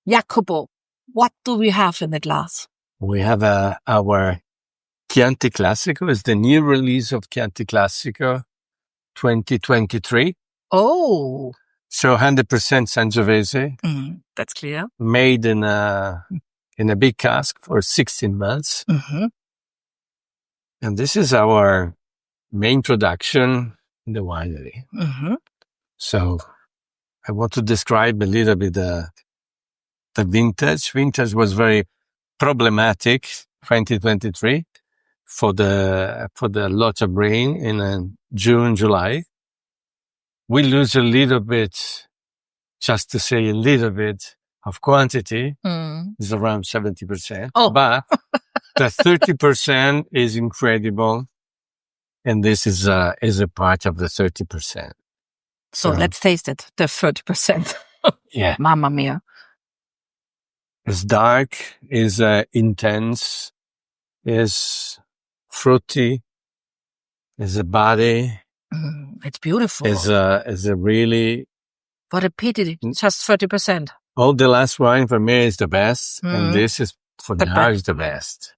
Iacopo, what do we have in the glass? We have our Chianti Classico. It's the new release of Chianti Classico 2023. Oh. So 100% Sangiovese. That's clear. Made in a big cask for 16 months. Mm-hmm. And this is our main production in the winery. Mm-hmm. So I want to describe a little bit the vintage. Vintage was very problematic 2023 for the lot of rain in June, July. We lose a little bit, just to say a little bit of quantity, is around 70%. Oh. But the 30% is incredible. And this is a part of the 30%. So let's taste it, the 30%. Yeah. Mamma mia. It's dark, is intense, is fruity, is a body. It's beautiful. Is a really... What a pity, just 30%. All the last wine for me is the best, and this is for now is the best.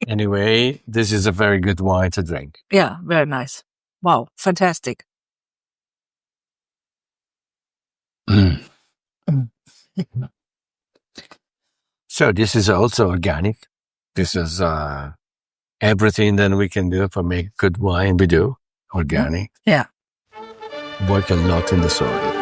Anyway, this is a very good wine to drink. Yeah, very nice. Wow, fantastic. So this is also organic. This is everything that we can do for make good wine. We do organic. Yeah. Work a lot in the soil.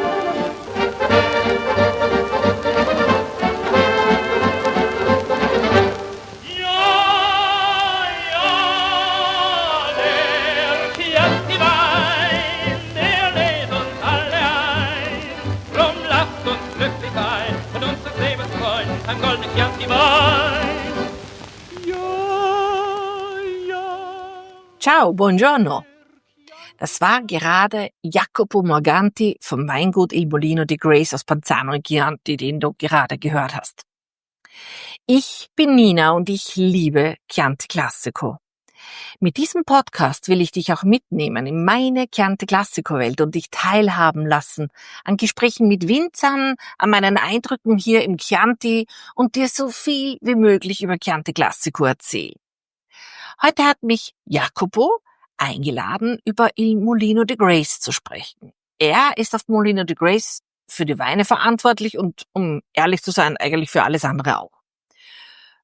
Ciao, buongiorno. Das war gerade Iacopo Morganti vom Weingut Il Molino di Grace aus Panzano in Chianti, den du gerade gehört hast. Ich bin Nina und ich liebe Chianti Classico. Mit diesem Podcast will ich dich auch mitnehmen in meine Chianti Classico Welt und dich teilhaben lassen an Gesprächen mit Winzern, an meinen Eindrücken hier im Chianti und dir so viel wie möglich über Chianti Classico erzählen. Heute hat mich Iacopo eingeladen, über Il Molino di Grace zu sprechen. Er ist auf Molino di Grace für die Weine verantwortlich und, um ehrlich zu sein, eigentlich für alles andere auch.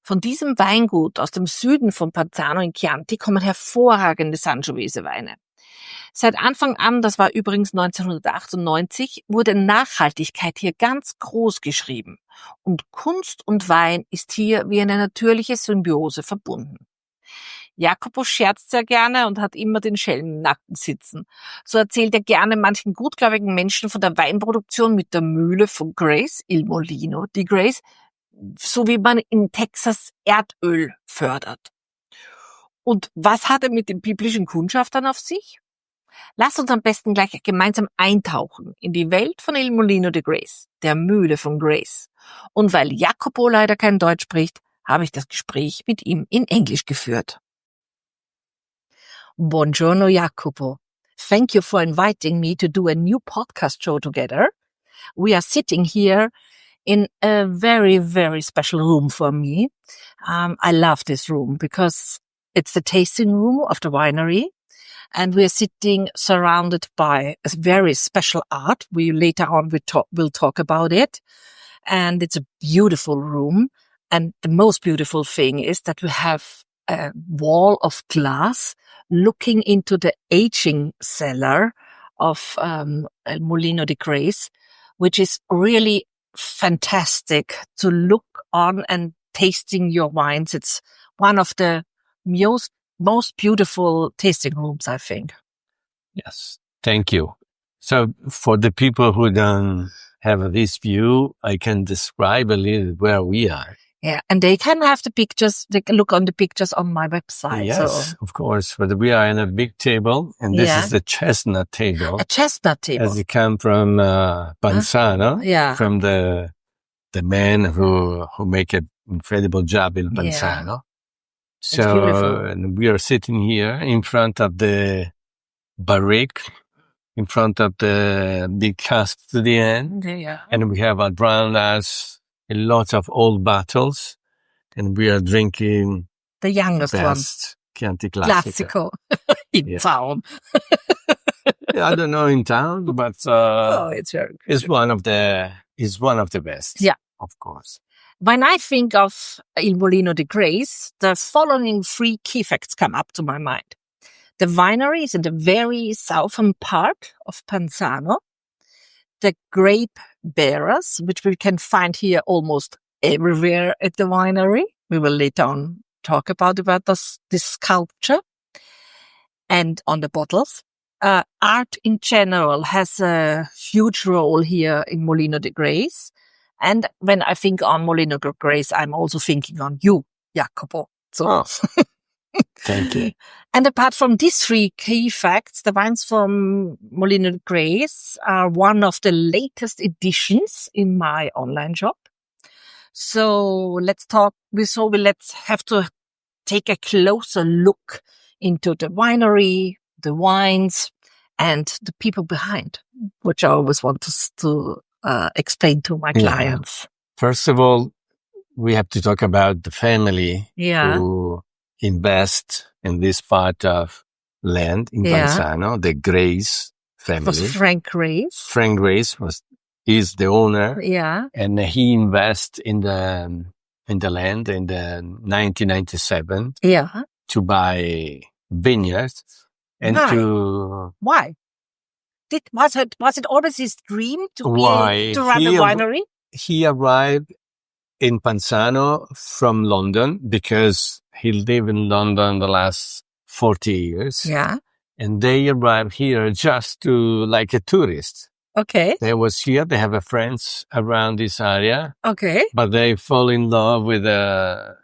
Von diesem Weingut aus dem Süden von Panzano in Chianti kommen hervorragende Sangiovese-Weine. Seit Anfang an, das war übrigens 1998, wurde Nachhaltigkeit hier ganz groß geschrieben. Und Kunst und Wein ist hier wie eine natürliche Symbiose verbunden. Iacopo scherzt sehr gerne und hat immer den Schelm im Nacken sitzen. So erzählt er gerne manchen gutgläubigen Menschen von der Weinproduktion mit der Mühle von Grace, Il Molino di Grace, so wie man in Texas Erdöl fördert. Und was hat er mit den biblischen Kundschaftern auf sich? Lass uns am besten gleich gemeinsam eintauchen in die Welt von Il Molino di Grace, der Mühle von Grace. Und weil Iacopo leider kein Deutsch spricht, habe ich das Gespräch mit ihm in Englisch geführt. Buongiorno, Iacopo. Thank you for inviting me to do a new podcast show together. We are sitting here in a very, very special room for me. I love this room because it's the tasting room of the winery, and we're sitting surrounded by a very special art. We later on we'll talk about it, and it's a beautiful room. And the most beautiful thing is that we have a wall of glass looking into the aging cellar of Il Molino di Grace, which is really fantastic to look on and tasting your wines. It's one of the most beautiful tasting rooms, I think. Yes, thank you. So for the people who don't have this view, I can describe a little where we are. Yeah, and they can have the pictures, they can look on the pictures on my website. Yes, so. Of course. But we are in a big table, and this is the chestnut table. A chestnut table. As it come from Panzano, from the men who make an incredible job in Panzano. Yeah. So and we are sitting here in front of the barrique, in front of the big cask to the end. Yeah. And we have around us a lot of old bottles, and we are drinking the youngest best Chianti Classico. in town. I don't know in town, but It's very good. it's one of the best. Yeah, of course. When I think of Il Molino di Grace, the following 3 key facts come up to my mind. The winery is in the very southern part of Panzano. The grape bearers, which we can find here almost everywhere at the winery. We will later on talk about this sculpture. And on the bottles. Art in general has a huge role here in Molino di Grace. And when I think on Molino di Grace, I'm also thinking on you, Iacopo. So, thank you. And apart from these 3 key facts, the wines from Molino di Grace are one of the latest editions in my online shop. So let's have to take a closer look into the winery, the wines, and the people behind, which I always want to explain to my clients. First of all, we have to talk about the family who invest in this part of land in Panzano, the Grace family. It was Frank Grace. Frank Grace is the owner. Yeah. And he invests in the land in the 1997. Yeah. To buy vineyards and Why? Was it always his dream to run a winery? He arrived in Panzano from London because he lived in London the last 40 years. Yeah. And they arrived here just to like a tourist. Okay. They was here. They have a friends around this area. Okay. But they fall in love with the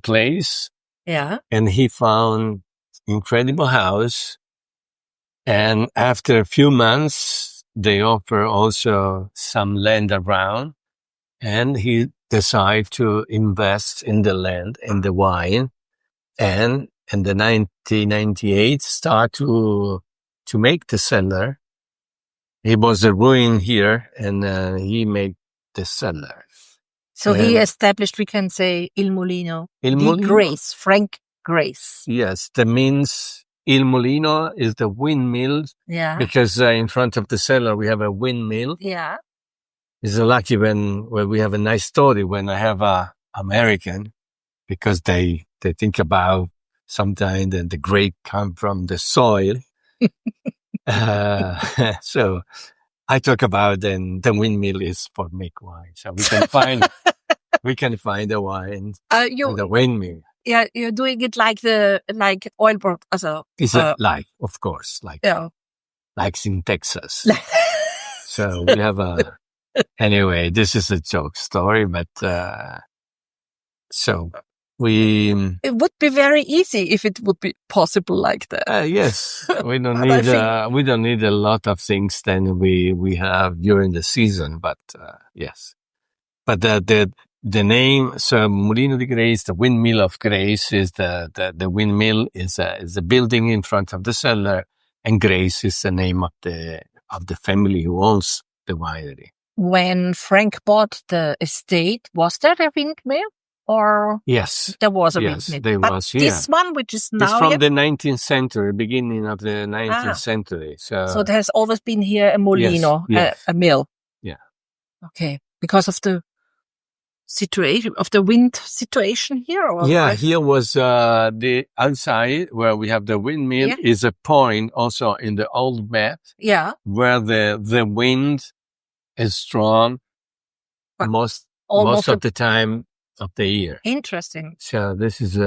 place. Yeah. And he found incredible house. And after a few months, they offer also some land around. And he decided to invest in the land and the wine. And in the 1998, start to make the cellar. He was a ruin here, and he made the cellar. So he established, we can say, Il Molino di Grace, Frank Grace. Yes, that means Il Molino is the windmill. Yeah. Because in front of the cellar we have a windmill. Yeah. It's lucky when we have a nice story when I have a American, because they think about sometimes that the grape come from the soil. So I talk about then the windmill is for make wine. So we can find the wine in the windmill. Yeah, you're doing it like oil board. It's of course, like in Texas. So we have anyway, this is a joke story, but so it would be very easy if it would be possible like that. Yes, we don't need a lot of things than we have during the season, but yes. But the name, so Molino di Grace, the windmill of Grace, is the windmill is a building in front of the cellar, and Grace is the name of the family who owns the winery. When Frank bought the estate, was there a windmill? Or yes, there was a windmill. There was. Yeah. This one, which is now it's from the 19th century, beginning of the 19th century. So there has always been here a molino, yes. A mill. Yeah. Okay, because of the situation of the wind situation here. Or here was the outside where we have the windmill is a point also in the old map. Yeah, where the wind is strong most of the time of the year. Interesting. So this is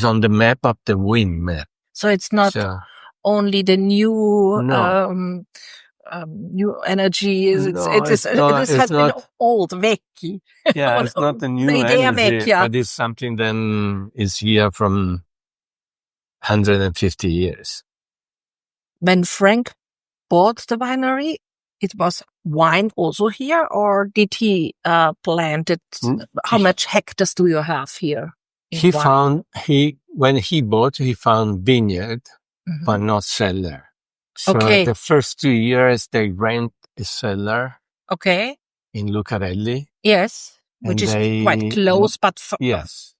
on the map of the wind map. So it's not only the new new energy. It has been old, vecchi. Yeah, it's not the new energy, but it's something that is here from 150 years. When Frank bought the winery, it was wine also here, or did he plant it? How much hectares do you have here? When he bought, he found vineyard, but not cellar. So the first 2 years they rent a cellar. Okay. In Lucarelli. Yes. which is quite close, but yes,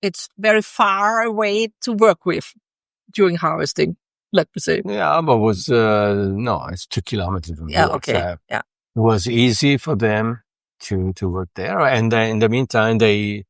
it's very far away to work with during harvesting. Let me say. Yeah, but it's 2 kilometers from here. Okay. So yeah. It was easy for them to work there. And in the meantime, they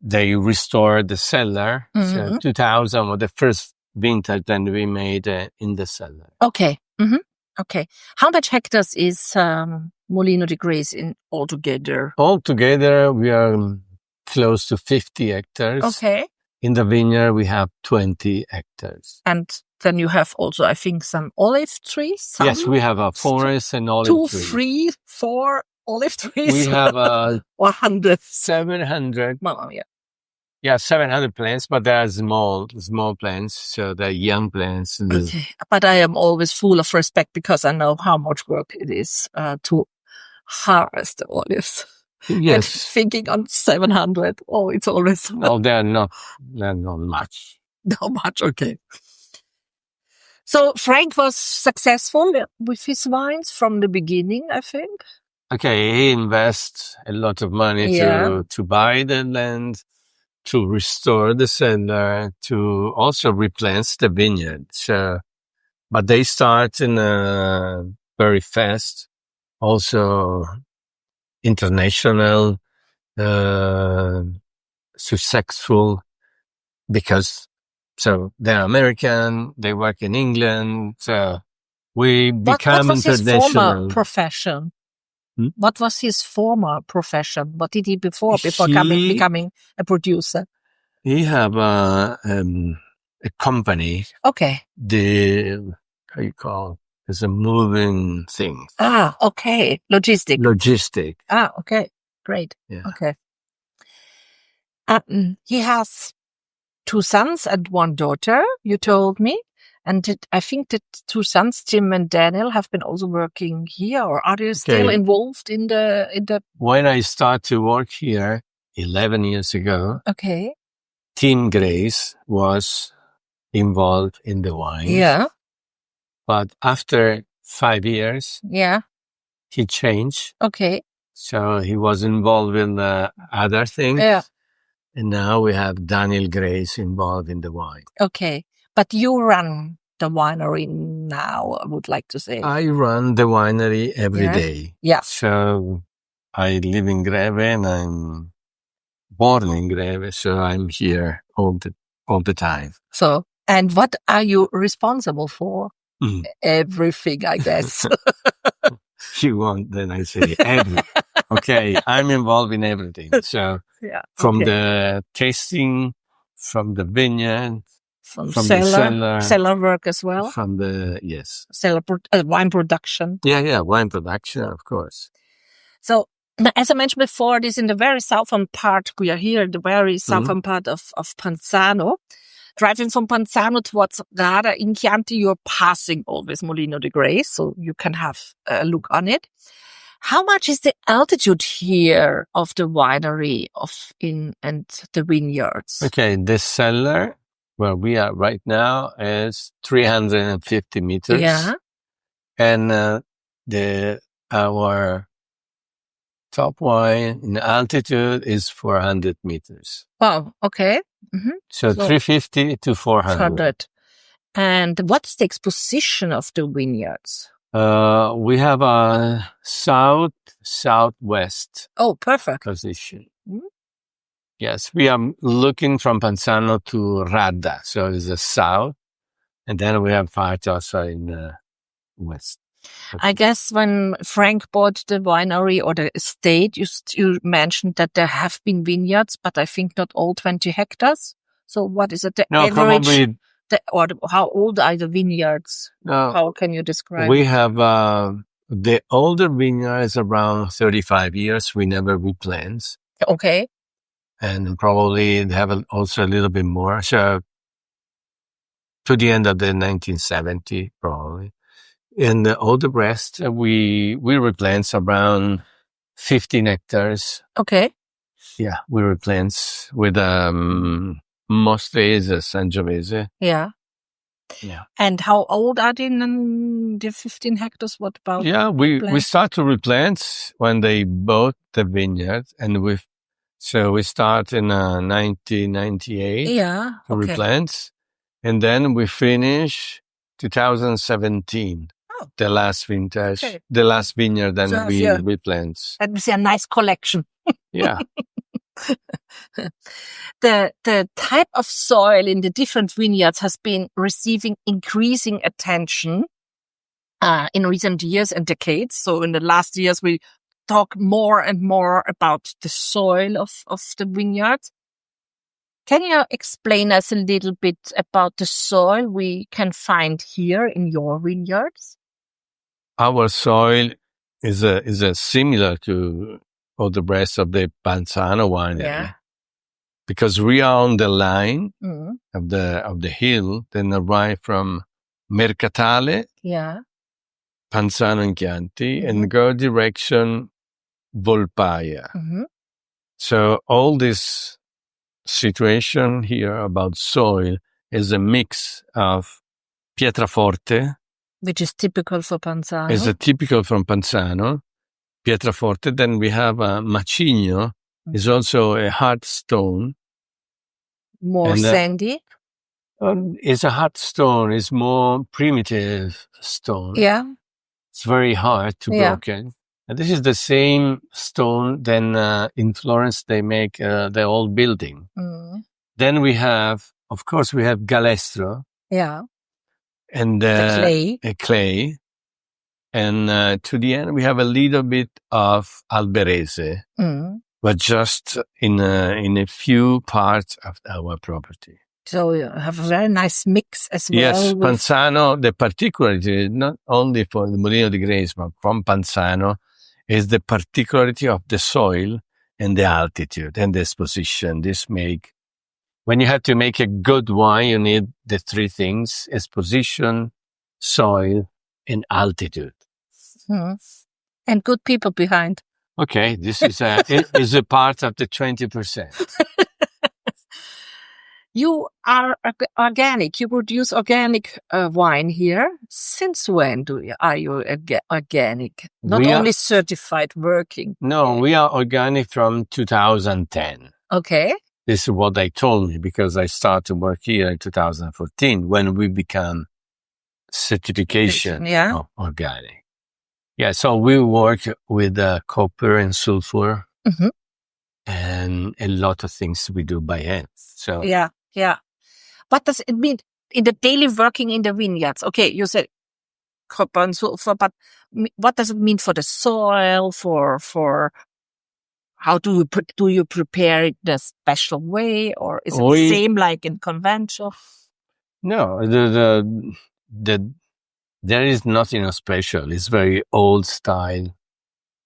restored the cellar. So 2000 was the first vintage that we made in the cellar. Okay. Mm-hmm. Okay. How much hectares is Molino di Grace in altogether? Altogether, we are close to 50 hectares. Okay. In the vineyard, we have 20 hectares. And then you have also, I think, some olive trees. Yes, we have a forest and olive trees. 2, 3, 4 olive trees. We have 100. 700. Well, yeah. Yeah, 700 plants, but they are small plants, so they're young plants. Okay. But I am always full of respect because I know how much work it is to harvest the olives. Yes. And thinking on 700, it's always... No, they're not much. Not much, okay. So Frank was successful with his wines from the beginning, I think. Okay, he invests a lot of money to buy the land, to restore the cellar, to also replenish the vineyard. So, but they start in very fast, also international, successful, because they're American, they work in England, so we become international. What was his former profession? What was his former profession? What did he before becoming a producer? He have a company. Okay. How you call? It's a moving thing. Okay. Logistic. Okay. Great. Yeah. Okay. He has 2 sons and 1 daughter, you told me. And I think that 2 sons, Tim and Daniel, have been also working here, or are they still involved in the... When I started to work here 11 years ago, Tim Grace was involved in the wine. Yeah. But after 5 years, he changed. Okay. So he was involved in other things. Yeah. And now we have Daniel Grace involved in the wine. Okay. But you run the winery now, I would like to say. I run the winery every day. Yeah. So I live in Greve and I'm born in Greve, so I'm here all the time. So, and what are you responsible for? Everything, I guess. You want, then I say everything. Okay, I'm involved in everything. So from the tasting, from the vineyard, from the cellar work as well. From the cellar wine production. Yeah, wine production, of course. So, as I mentioned before, this is in the very southern part. We are here in the very southern part of Panzano. Driving from Panzano towards Rada in Chianti, you're passing always Molino di Grace, so you can have a look on it. How much is the altitude here of the winery and the vineyards? Okay, the cellar where we are right now is 350 meters. Yeah. And our top wine in altitude is 400 meters. Wow, okay. So 350 to 400. And what's the exposition of the vineyards? We have a southwest. Oh, perfect. Position. Yes, we are looking from Panzano to Radda, so it's the south, and then we have part also in the west. I guess when Frank bought the winery or the estate, you mentioned that there have been vineyards, but I think not all 20 hectares. So what is it? Probably. Or how old are the vineyards? No, how can you describe? We have the older vineyard is around 35 years. We never replant. Okay. And probably they have also a little bit more. So to the end of the 1970, probably. And all the rest, we replant around 15 hectares. Okay. Yeah, we replant with mostly is a Sangiovese. Yeah. Yeah. And how old are they? The 15 hectares? What about? Yeah, we start to replant when they bought the vineyard, and we start in 1998 Yeah. to Okay. replant, and then we finish 2017. Oh. The last vintage, Okay. the last vineyard, and So we replant. Let me see a nice collection. Yeah. The type of soil in the different vineyards has been receiving increasing attention in recent years and decades. So in the last years, we talk more and more about the soil of the vineyard. Can you explain us a little bit about the soil we can find here in your vineyards? Our soil is similar to all the rest of the Panzano winery. Yeah. Because we are on the line of the hill, then arrive from Mercatale, Panzano and Chianti, and go direction Volpaia. So all this situation here about soil is a mix of Pietraforte, which is typical for Panzano. Is typical from Panzano, Pietraforte. Then we have Macigno, is also a hard stone. More sandy? It's a hard stone. It's more primitive stone. Yeah. It's very hard to broken. And this is the same stone then in Florence they make the old building. Then we have, of course, we have Galestro. Yeah. And the clay. And to the end, we have a little bit of Alberese, but just in a few parts of our property. So you have a very nice mix as well. Yes, Panzano, the particularity, not only for the Molino di Grace, but from Panzano, is the particularity of the soil and the altitude and the exposition. When you have to make a good wine, you need the three things: exposition, soil, and altitude. And good people behind. Okay, this is a part of the 20%. You are organic. You produce organic wine here. Since when are you organic? Not only certified working. No, we are organic from 2010. Okay. This is what they told me because I started to work here in 2014 when we become certification of organic. Yeah, so we work with copper and sulfur and a lot of things we do by hand. So yeah. What does it mean in the daily working in the vineyards? Okay, you said copper and sulfur, but what does it mean for the soil? For how do you prepare it in a special way, or is it the same like in conventional? No, there is nothing special. It's very old style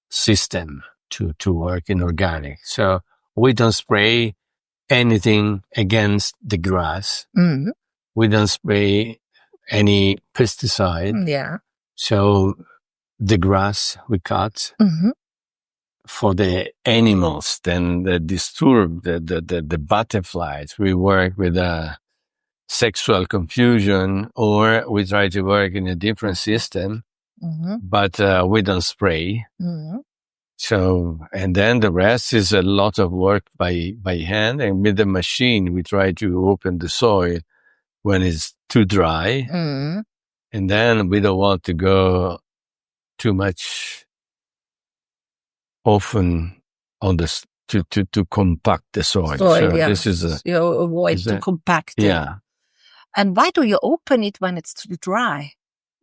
system to work in organic. So we don't spray anything against the grass. We don't spray any pesticide. Yeah. So the grass we cut for the animals, then the disturb the butterflies. We work with sexual confusion, or we try to work in a different system, but we don't spray. So, and then the rest is a lot of work by hand, and with the machine, we try to open the soil when it's too dry. And then we don't want to go too much often on the, to compact the soil. So this is you avoid to compact it. Yeah. And why do you open it when it's too dry?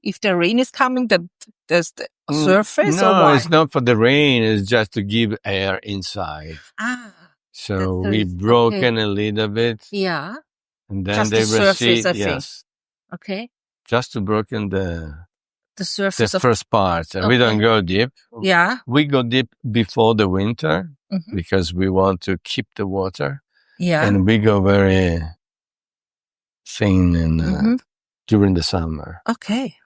If the rain is coming, then there's the surface? No, or why? It's not for the rain. It's just to give air inside. So we broken a little bit. Yeah. And then just they the surface, I think. Yes. Okay. Just to broken the surface the first part. And we don't go deep. Yeah. We go deep before the winter because we want to keep the water. Yeah. And we go very thin and during the summer. Okay.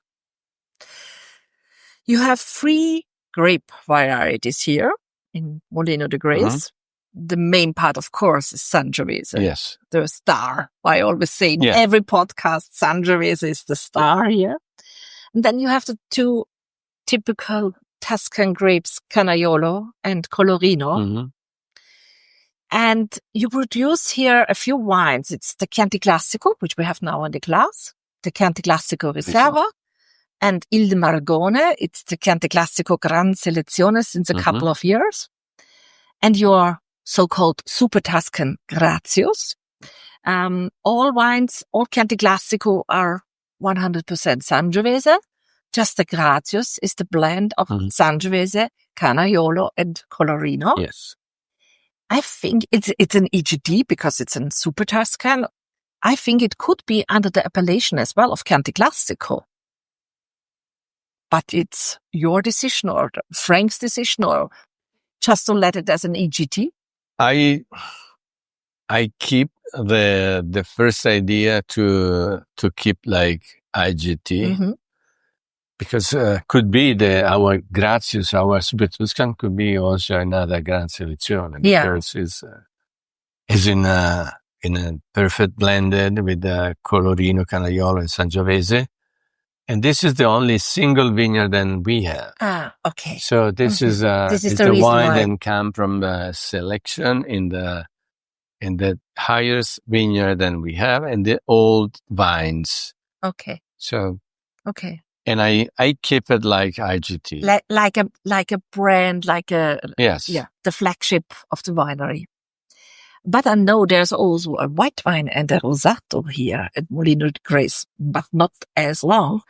You have 3 grape varieties here in Molino di Grace. the main part, of course, is Sangiovese. Yes. The star. I always say in every podcast, Sangiovese is the star here. And then you have the two typical Tuscan grapes, Canaiolo and Colorino. Mm-hmm. And you produce here a few wines. It's the Chianti Classico, which we have now in the glass, the Chianti Classico Riserva, and Il de Margone. It's the Chianti Classico Gran Selezione since a couple of years. And your so-called Super Tuscan Grazios. All wines, all Chianti Classico are 100% Sangiovese. Just the Grazios is the blend of Sangiovese, Canaiolo, and Colorino. Yes. I think it's an EGD because it's in Super Tuscan. I think it could be under the appellation as well of Chianti Classico. But it's your decision or Frank's decision or just to let it as an EGD. I keep the first idea to keep like IGT because could be our Grazius, our Super Tuscan could be also another Gran Selezione because is in a perfect blended with Colorino, Canaiolo, and Sangiovese. And this is the only single vineyard that we have. Ah, okay. So this is the wine that come from the selection in the highest vineyard that we have and the old vines. Okay. So okay. And I keep it like IGT. Like a brand, yes. The flagship of the winery. But I know there's also a white wine and a rosato here at Molino di Grace, but not as long.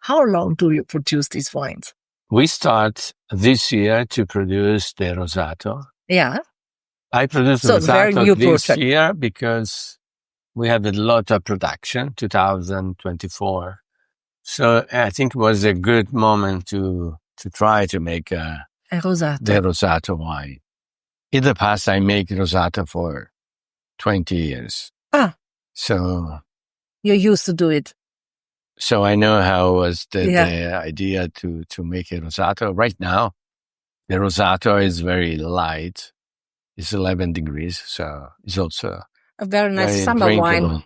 How long do you produce these wines? We start this year to produce the rosato. Yeah. I produced rosato this year because we have a lot of production, 2024. So I think it was a good moment to try to make a rosato. The rosato wine. In the past, I make rosato for 20 years. Ah. So. You used to do it. So I know how was the idea to make a rosato. Right now, the rosato is very light. It's 11 degrees. So it's also a very nice summer drinkable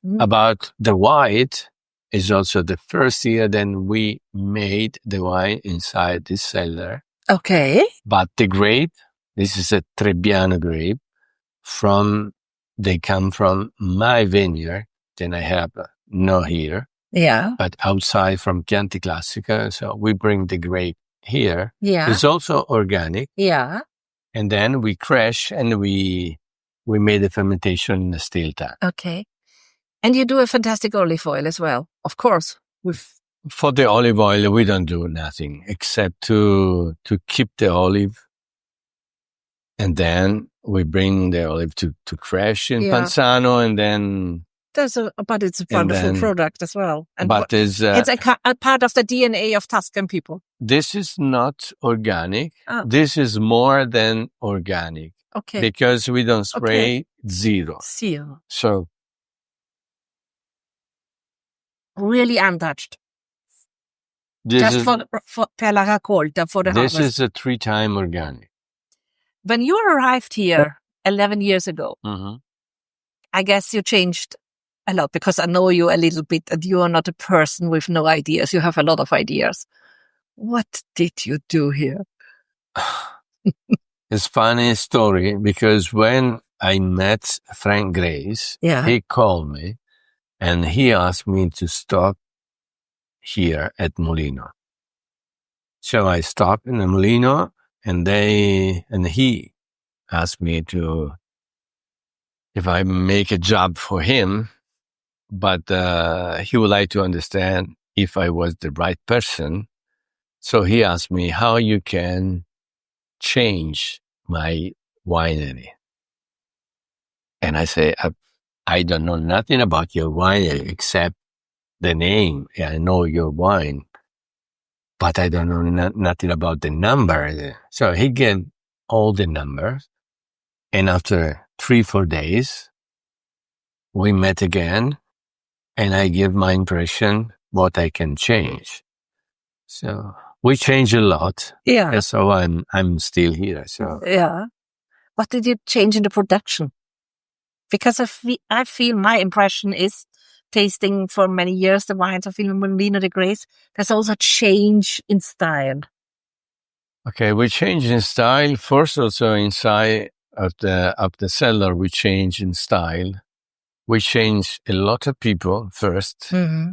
wine. About the white is also the first year then we made the wine inside this cellar. Okay. But the grape, this is a Trebbiano grape they come from my vineyard. Then I have no here. Yeah. But outside from Chianti Classico. So we bring the grape here. Yeah. It's also organic. Yeah. And then we crush and we made the fermentation in a steel tank. Okay. And you do a fantastic olive oil as well, of course. For the olive oil, we don't do nothing except to keep the olive. And then we bring the olive to crush in Panzano and then... But it's a wonderful product as well. And but it's a part of the DNA of Tuscan people. This is not organic. Oh. This is more than organic. Okay. Because we don't spray zero. So... really untouched. Just for la raccolta, for the harvest. This is a 3-time organic. When you arrived here 11 years ago, I guess you changed a lot because I know you a little bit and you are not a person with no ideas. You have a lot of ideas. What did you do here? It's a funny story because when I met Frank Grace, he called me and he asked me to stop here at Molino. So I stopped in the Molino and he asked me if I make a job for him, but he would like to understand if I was the right person. So he asked me how you can change my winery. And I say, I don't know nothing about your winery except the name. I know your wine, but I don't know nothing about the number. So he gave all the numbers. And after 3-4 days, we met again and I give my impression what I can change. So we changed a lot. Yeah. And so I'm still here. So yeah. what did you change in the production? Because I feel my impression is, tasting for many years the wines of Molino de Grace, there's also a change in style. Okay, we change in style. First, also inside of the cellar, we change in style. We change a lot of people first. Mm-hmm.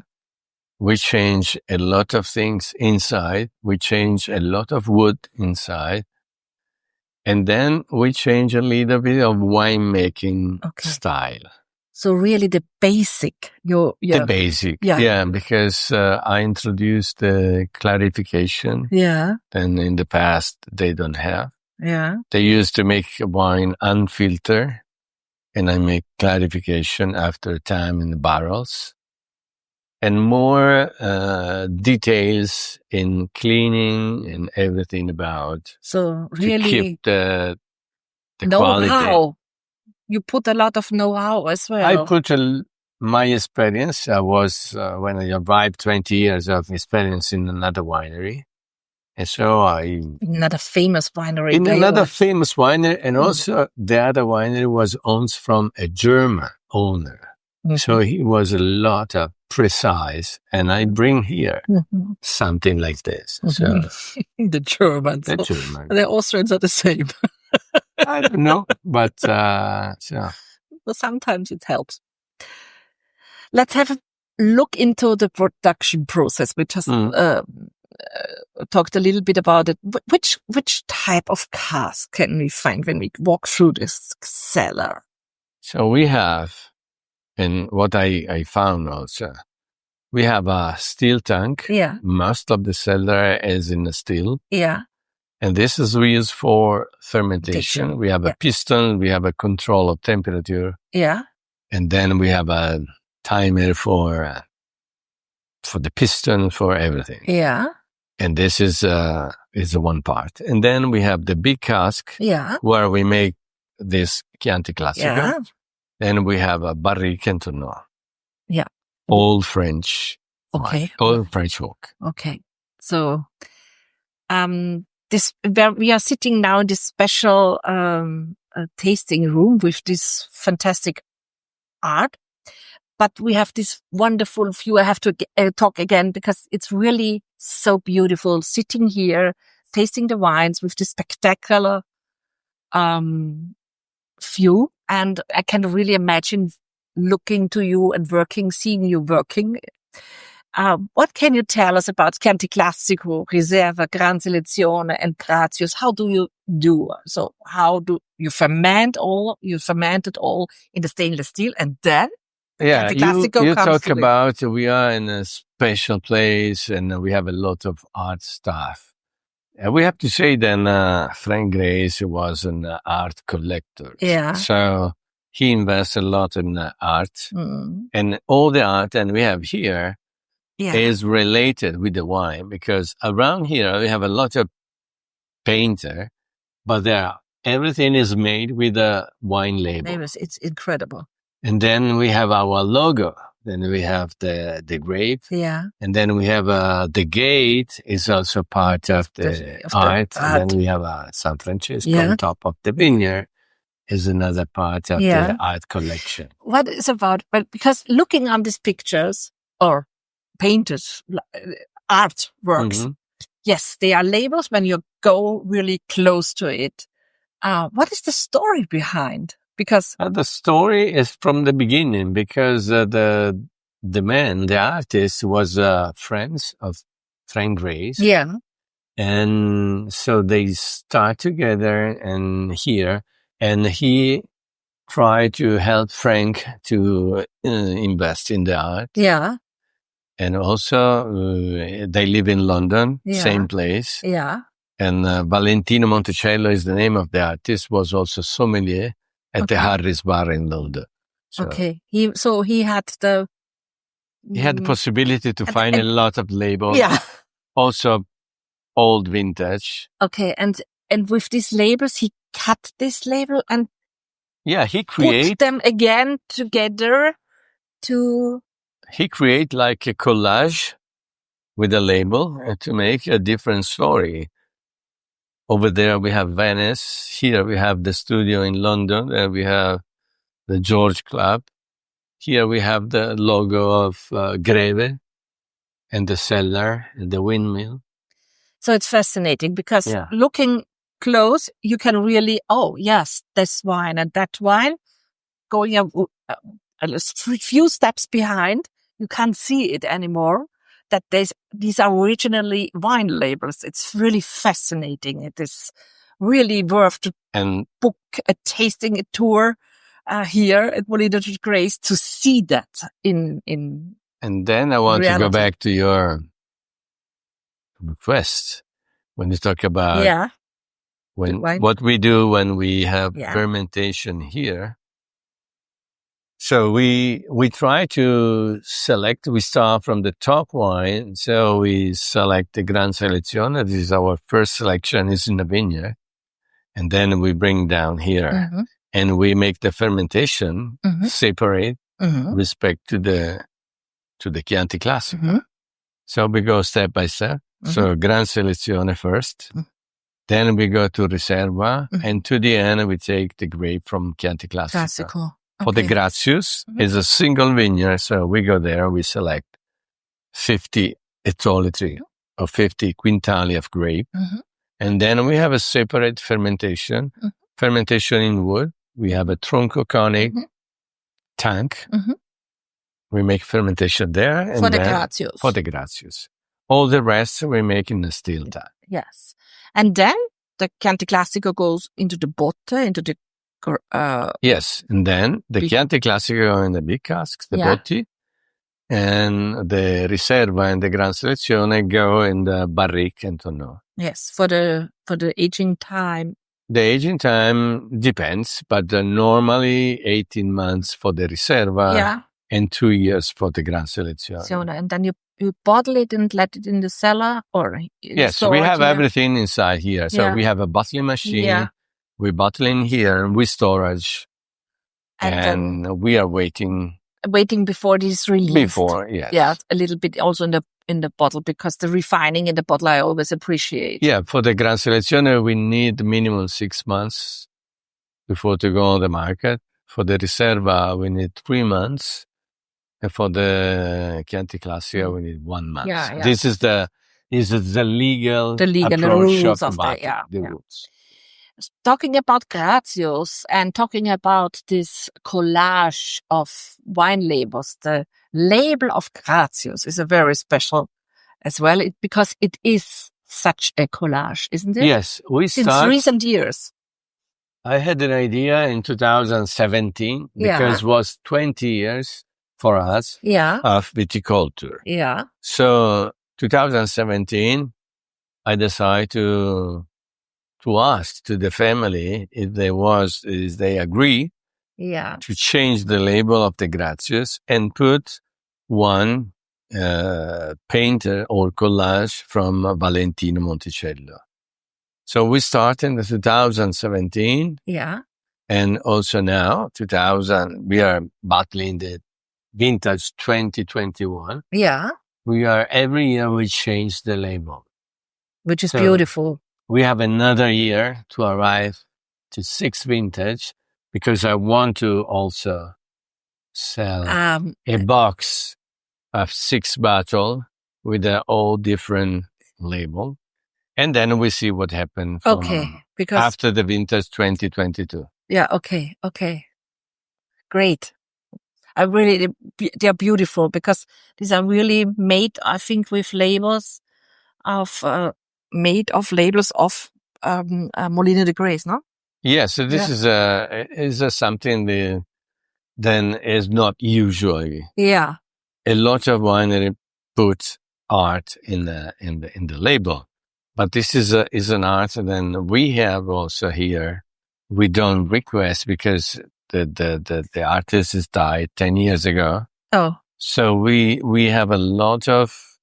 We change a lot of things inside. We change a lot of wood inside. And then we change a little bit of winemaking style. So really the basic. The basic, yeah, because I introduced the clarification. Yeah. And in the past, they don't have. Yeah. They used to make wine unfiltered, and I make clarification after time in the barrels. And more details in cleaning and everything about. So really to keep the know-how. quality. You put a lot of know-how as well. I put my experience. I was, when I arrived, 20 years of experience in another winery. And so another famous winery. In another famous winery. And also the other winery was owned from a German owner. Mm-hmm. So he was a lot of precise. And I bring here something like this. Mm-hmm. So The Germans. The Austrians are the same. I don't know, but so. Well, sometimes it helps. Let's have a look into the production process. We just talked a little bit about it. Which type of cask can we find when we walk through this cellar? So we have, and what I found also, we have a steel tank. Yeah. Most of the cellar is in the steel. Yeah. And this is used for fermentation. We have a piston. We have a control of temperature. Yeah. And then we have a timer for the piston, for everything. Yeah. And this is one part. And then we have the big cask. Yeah. Where we make this Chianti Classico. Yeah. Then we have a barrique and tonneau. Yeah. Old French. Okay. Old French oak. Okay. So, we are sitting now in this special tasting room with this fantastic art, but we have this wonderful view. I have to talk again because it's really so beautiful sitting here, tasting the wines with this spectacular view. And I can really imagine looking to you and seeing you working. What can you tell us about Chianti Classico, Riserva, Gran Selezione, and Gratius? How do you do? So how do you ferment all? You ferment it all in the stainless steel, and then Chianti Classico you talk about we are in a special place, and we have a lot of art stuff. We have to say then Frank Grace was an art collector. Yeah. So he invests a lot in art, and all the art, and we have here. Yeah. Is related with the wine, because around here we have a lot of painter, but everything is made with a wine label. It's incredible. And then we have our logo. Then we have the grape. Yeah. And then we have the gate is also part of the art. And then we have San Francisco on top of the vineyard is another part of the art collection. What is about? Well, because looking on these pictures or painted artworks. Yes, they are labels when you go really close to it. What is the story behind? Because the story is from the beginning, because the artist, was friends of Frank Grace. Yeah. And so they start together and he tried to help Frank to invest in the art. Yeah. And also, they live in London, same place. Yeah. And Valentino Monticello is the name of the artist, was also sommelier at the Harris Bar in London. So he had the... He had the possibility to find a lot of labels. Yeah. Also, old vintage. Okay, and with these labels, he cut this label and... Yeah, he created... Put them again together to... He create like a collage with a label to make a different story. Over there we have Venice. Here we have the studio in London, and we have the George Club. Here we have the logo of Greve and the cellar and the windmill. So it's fascinating because looking close, you can really, oh yes, this wine and that wine. Going a few steps behind, you can't see it anymore. That these are originally wine labels. It's really fascinating. It is really worth to book a tasting tour here at Molino de Grace to see that in. And then I want to go back to your request when you talk about what we do when we have fermentation here. So we try to select, we start from the top wine. So we select the Gran Selezione. This is our first selection, is in the vineyard. And then we bring down here and we make the fermentation separate respect to the Chianti Classico. So we go step by step. So Gran Selezione first. Then we go to Riserva. And to the end, we take the grape from Chianti Classico. For the Gratius, it's a single vineyard, so we go there, we select 50 hectolitri or 50 quintali of grape. And then we have a separate fermentation, fermentation in wood. We have a troncoconic tank. We make fermentation there. And for the Gratius. For the Gratius. All the rest we make in a steel tank. Yes. And then the Chianti Classico goes into the botte, into the yes, and then the Chianti Classico in the big casks, the botti, and the Riserva and the Gran Selezione go in the barrique and tonneau. Yes, for the aging time. The aging time depends, but normally 18 months for the Riserva and 2 years for the Gran Selezione. And then you bottle it and let it in the cellar, or yes, we have everything inside here. So we have a bottling machine. Yeah. We bottle in here and we storage, and we are waiting before it is released. Before, yes. Yeah, a little bit also in the bottle, because the refining in the bottle I always appreciate. Yeah, for the Gran Selezione we need minimum 6 months before to go on the market. For the Riserva we need 3 months, and for the Chianti Classico we need 1 month. Yeah. This is the legal rules of the rules. Talking about Gratius and talking about this collage of wine labels, the label of Gratius is a very special as well, because it is such a collage, isn't it? Yes, since recent years. I had an idea in 2017 because it was 20 years for us of viticulture. Yeah. So 2017, I decided to ask to the family if they agree to change the label of the Gratius and put one painter or collage from Valentino Monticello. So we started in 2017. Yeah. And also now, we are battling the vintage 2021. Yeah. Every year we change the label. Which is beautiful. We have another year to arrive to 6 vintage, because I want to also sell a box of 6 bottles with all different label. And then we see what happens because after the vintage 2022. Yeah, okay. Great. They're beautiful, because these are really made, I think, with labels of Molino de Grace, no? Yes, so this is something that then is not usually. Yeah. A lot of winery put art in the label, but this is an art. And then we have also here, we don't request, because the artist has died 10 years ago. Oh. So we have a lot of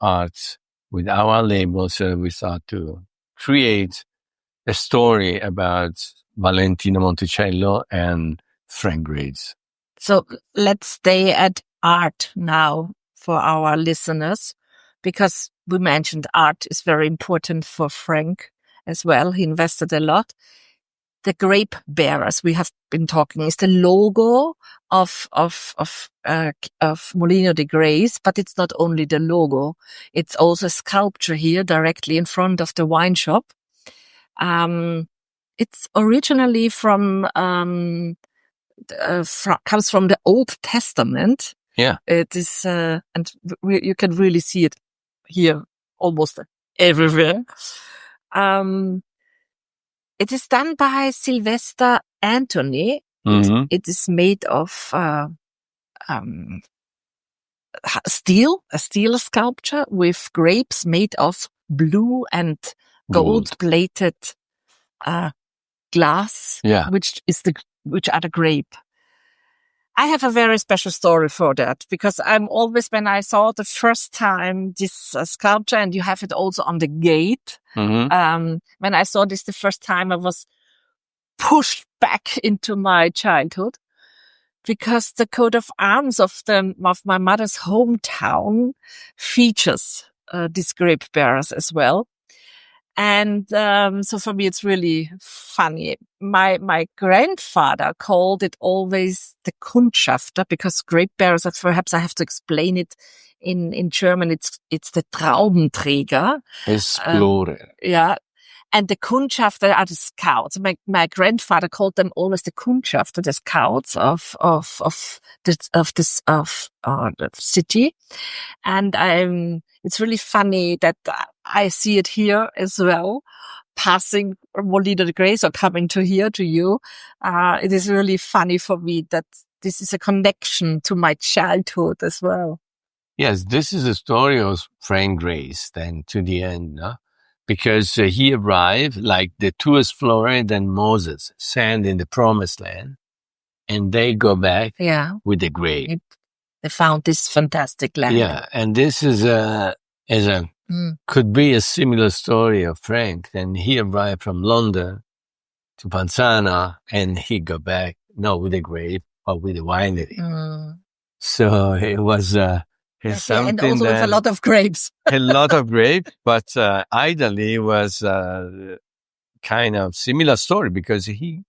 art with our label. So we start to create a story about Valentino Monticello and Frank Grades. So let's stay at art now for our listeners, because we mentioned art is very important for Frank as well. He invested a lot. The grape bearers we have been talking is the logo of Molino de Grace, but it's not only the logo. It's also a sculpture here directly in front of the wine shop. It's originally comes from the Old Testament. Yeah. It is, and you can really see it here almost everywhere. It is done by Sylvester Anthony. Mm-hmm. It is made of steel, a steel sculpture with grapes made of blue and gold-plated glass, which are the grape. I have a very special story for that because I'm always, when I saw the first time this sculpture, and you have it also on the gate, when I saw this the first time, I was pushed back into my childhood because the coat of arms of my mother's hometown features these grape bearers as well. And so for me, it's really funny. My grandfather called it always the Kundschafter because grape bearers, perhaps I have to explain it in German. It's the Traubenträger. Explorer. And the Kundschafter are the scouts. My grandfather called them always the Kundschafter, the scouts of the city. And it's really funny that I see it here as well, passing Molino de Grace or coming to you. It is really funny for me that this is a connection to my childhood as well. Yes, this is the story of Frank Grace then to the end, no? Because he arrived like the two explorers and Moses sent in the promised land, and they go back with the grape. They found this fantastic land. Yeah, and this is could be a similar story of Frank. And he arrived from London to Panzano, and he go back not with the grape but with the winery. So it was something, and also with a lot of grapes. A lot of grapes, but ideally was kind of similar story because he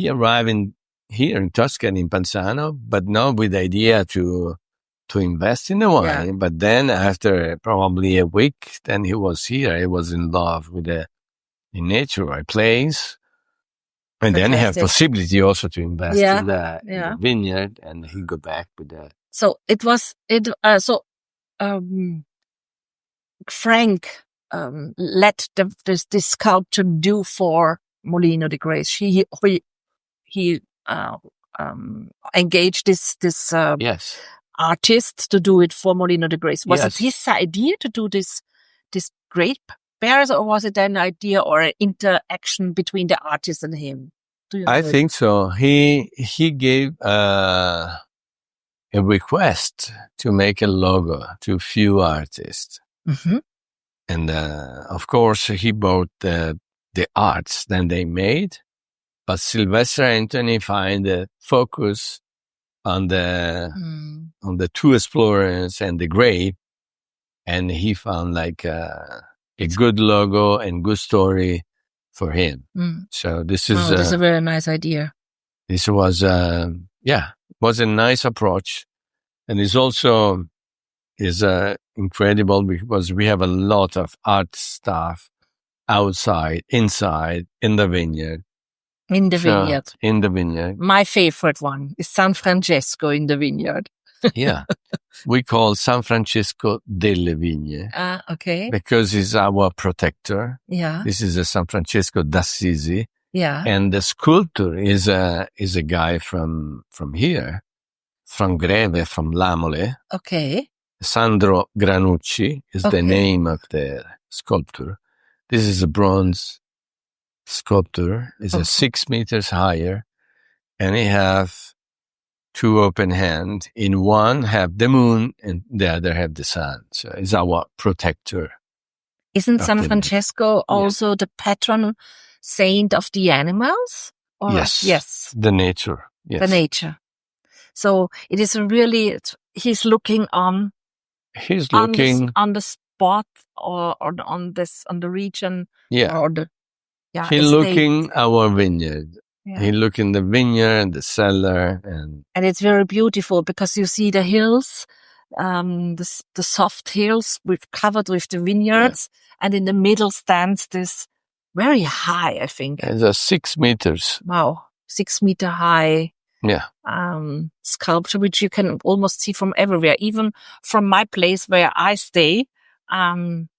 arrived here in Tuscany, in Panzano, but not with the idea to invest in the wine. Yeah. But then after probably a week, then he was here. He was in love with the natural place. And then he had possibility also to invest in the vineyard, and he go back with that. So Frank let this sculpture do for Molino de Grace. He engaged this artist to do it for Molino de Grace. Was it his idea to do this grape bearers, or was it an idea or an interaction between the artist and him? I think so. He gave a request to make a logo to a few artists. Mm-hmm. And of course, he bought the arts that they made. But Sylvester Anthony find a focus on the two explorers and the grape, and he found like a good logo and good story for him. So this is that's a very nice idea. This was was a nice approach, and it's also incredible because we have a lot of art stuff outside, inside, in the vineyard. In the vineyard. In the vineyard. My favorite one is San Francesco in the vineyard. Yeah. We call San Francesco delle Vigne. Okay. Because it's our protector. Yeah. This is a San Francesco d'Assisi. Yeah. And the sculptor is a guy from here, from Greve, from Lamole. Okay. Sandro Granucci is the name of the sculptor. This is a bronze sculptor. It's 6 meters higher, and he have two open hands. In one have the moon, and the other have the sun. So it's our protector. Isn't San Francesco also the patron saint of the animals? Or? Yes. The nature. Yes. The nature. So it is really, he's looking on. He's looking on the spot or on the region. Yeah. Or yeah, He estate. looking our vineyard. Yeah. He looking the vineyard, the cellar, and it's very beautiful because you see the hills, the soft hills covered with the vineyards, and in the middle stands this very high, I think. it's a 6 meters. Wow, 6 meter high Yeah. sculpture, which you can almost see from everywhere, even from my place where I stay. When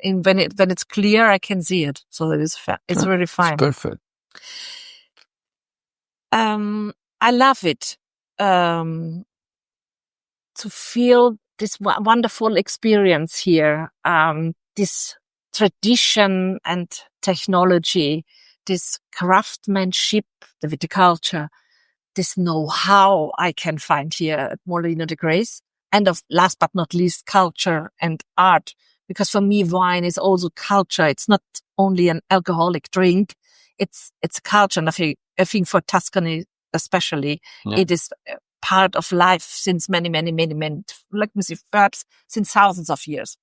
it's clear, I can see it. So it's really fine. It's perfect. I love it to feel this wonderful experience here, this tradition and technology, this craftsmanship, the viticulture, this know-how I can find here at Molino de Grace, and last but not least, culture and art. Because for me, wine is also culture. It's not only an alcoholic drink. It's a culture. And I think for Tuscany especially, it is part of life since many, let me see, perhaps since thousands of years.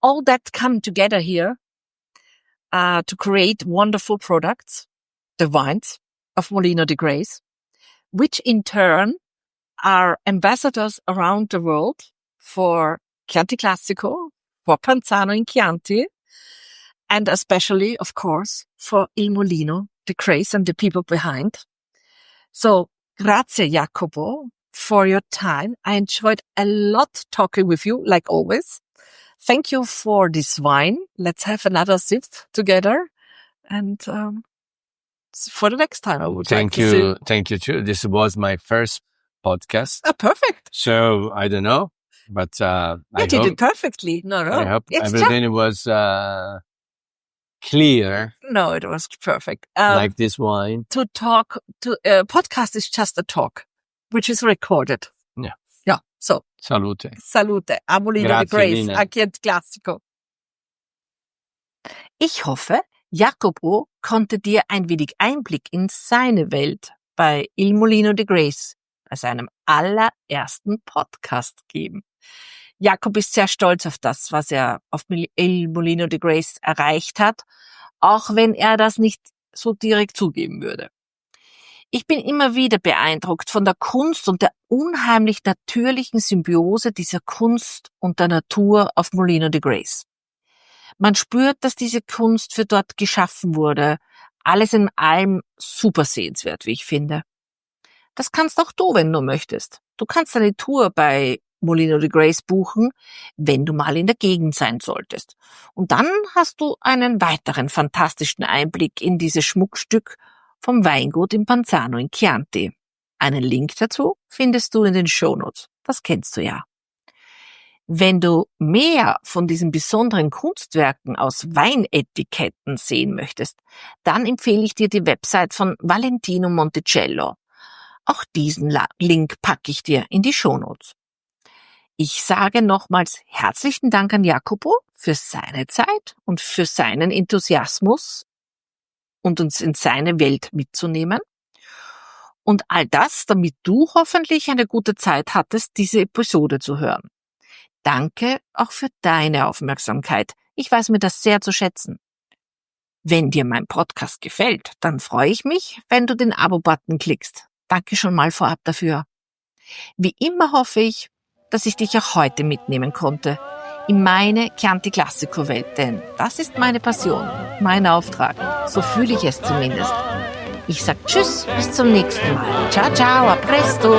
All that come together here to create wonderful products, the wines of Molino de Grace, which in turn are ambassadors around the world for Chianti Classico, for Panzano in Chianti, and especially, of course, for Il Molino de Grace and the people behind. So, grazie, Iacopo, for your time. I enjoyed a lot talking with you, like always. Thank you for this wine. Let's have another sip together. And for the next time, I would like to see. Thank you, too. This was my first podcast. Oh, perfect. So, I don't know, but I did it perfectly. No. I hope everything was clear. No, it was perfect. Like this wine. Podcast is just a talk, which is recorded. Yeah. Yeah. So. Salute. A Molino de Grace, a Chianti Classico. Ich hoffe, Iacopo konnte dir ein wenig Einblick in seine Welt bei Il Molino de Grace, bei seinem allerersten Podcast geben. Iacopo ist sehr stolz auf das, was er auf Il Molino de Grace erreicht hat, auch wenn er das nicht so direkt zugeben würde. Ich bin immer wieder beeindruckt von der Kunst und der unheimlich natürlichen Symbiose dieser Kunst und der Natur auf Molino de Grace. Man spürt, dass diese Kunst für dort geschaffen wurde. Alles in allem super sehenswert, wie ich finde. Das kannst auch du, wenn du möchtest. Du kannst eine Tour bei Molino de Grace buchen, wenn du mal in der Gegend sein solltest. Und dann hast du einen weiteren fantastischen Einblick in dieses Schmuckstück vom Weingut in Panzano in Chianti. Einen Link dazu findest du in den Shownotes. Das kennst du ja. Wenn du mehr von diesen besonderen Kunstwerken aus Weinetiketten sehen möchtest, dann empfehle ich dir die Website von Valentino Monticello. Auch diesen Link packe ich dir in die Shownotes. Ich sage nochmals herzlichen Dank an Iacopo für seine Zeit und für seinen Enthusiasmus und uns in seine Welt mitzunehmen. Und all das, damit du hoffentlich eine gute Zeit hattest, diese Episode zu hören. Danke auch für deine Aufmerksamkeit. Ich weiß mir das sehr zu schätzen. Wenn dir mein Podcast gefällt, dann freue ich mich, wenn du den Abo-Button klickst. Danke schon mal vorab dafür. Wie immer hoffe ich, dass ich dich auch heute mitnehmen konnte in meine Chianti Classico Welt, denn das ist meine Passion, mein Auftrag. So fühle ich es zumindest. Ich sag Tschüss, bis zum nächsten Mal. Ciao, ciao, a presto.